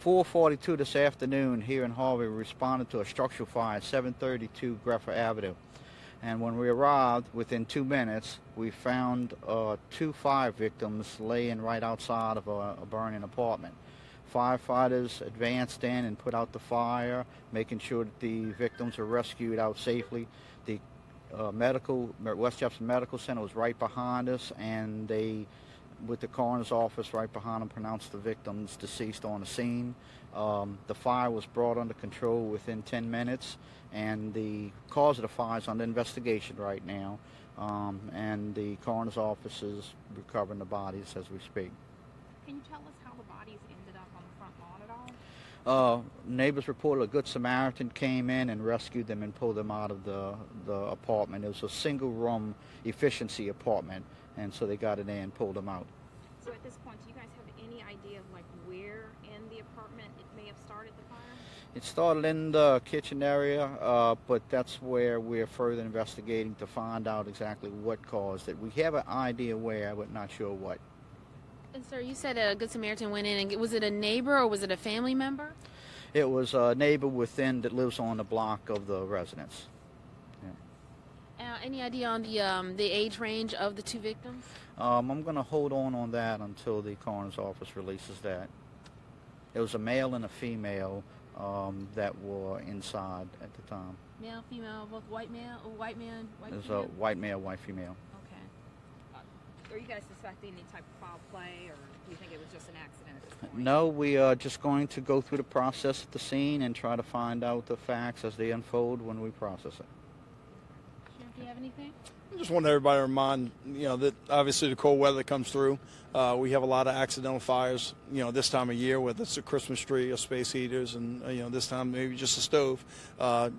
4:42 this afternoon here in Harvey, we responded to a structural fire at 732 Grefer Avenue. And when we arrived, within 2 minutes, we found 2 fire victims laying right outside of a burning apartment. Firefighters advanced in and put out the fire, making sure that the victims were rescued out safely. The West Jefferson Medical Center was right behind us, and they, with the coroner's office right behind them, pronounced the victims deceased on the scene. The fire was brought under control within 10 minutes, and the cause of the fire is under investigation right now, and the coroner's office is recovering the bodies as we speak. Can you tell us how the bodies ended up on the front lawn at all? Neighbors reported a Good Samaritan came in and rescued them and pulled them out of the apartment. It was a single-room efficiency apartment, and so they got in there and pulled them out. So at this point, do you guys have any idea of like where in the apartment it may have started the fire? It started in the kitchen area, but that's where we're further investigating to find out exactly what caused it. We have an idea where, but not sure what. And sir, you said a Good Samaritan went in, and was it a neighbor or was it a family member? It was a neighbor within that lives on the block of the residence. Yeah. Any idea on the age range of the 2 victims? I'm going to hold on that until the coroner's office releases that. It was a male and a female that were inside at the time. Male, female, both white man, white man, white It was female? a white male, white female. Are you guys suspecting any type of foul play, or do you think it was just an accident at this point? No, we are just going to go through the process at the scene and try to find out the facts as they unfold when we process it. Sheriff, do you have anything? I just want everybody to remind, that obviously the cold weather comes through. We have a lot of accidental fires, this time of year, whether it's a Christmas tree or space heaters, and, this time maybe just a stove.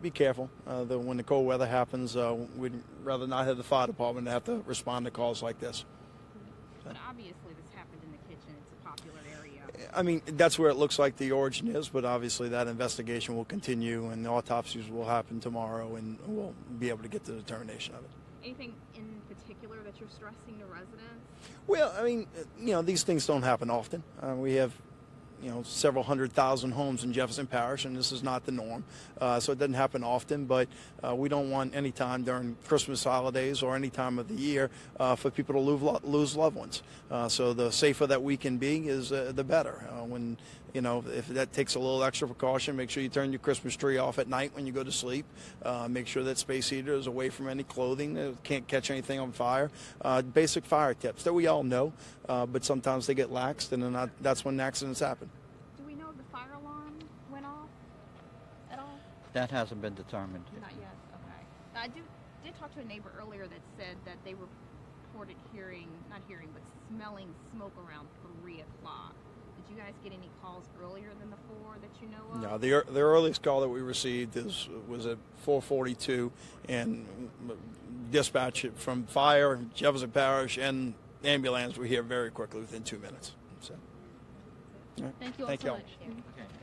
Be careful that when the cold weather happens, we'd rather not have the fire department have to respond to calls like this. But obviously this happened in the kitchen. It's a popular area. I mean, that's where it looks like the origin is, but obviously that investigation will continue, and the autopsies will happen tomorrow, and we'll be able to get to the determination of it. Anything in particular that you're stressing to residents? Well, I mean, these things don't happen often. We have, several 100,000 homes in Jefferson Parish, and this is not the norm. So it doesn't happen often, but we don't want any time during Christmas holidays or any time of the year for people to lose loved ones. So the safer that we can be is the better. If that takes a little extra precaution, make sure you turn your Christmas tree off at night when you go to sleep. Make sure that space heater is away from any clothing that can't catch anything on fire. Basic fire tips that we all know, but sometimes they get laxed, and then that's when accidents happen. Do we know if the fire alarm went off at all? That hasn't been determined. Not yet. Okay. I did talk to a neighbor earlier that said that they reported but smelling smoke around 3 o'clock. Did you guys get any calls earlier than the 4 that you know of? No, the earliest call that we received was at 4:42, and dispatch from fire, Jefferson Parish, and ambulance were here very quickly within 2 minutes. So, Thank you all Thank so y'all. much.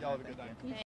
Y'all have a good night.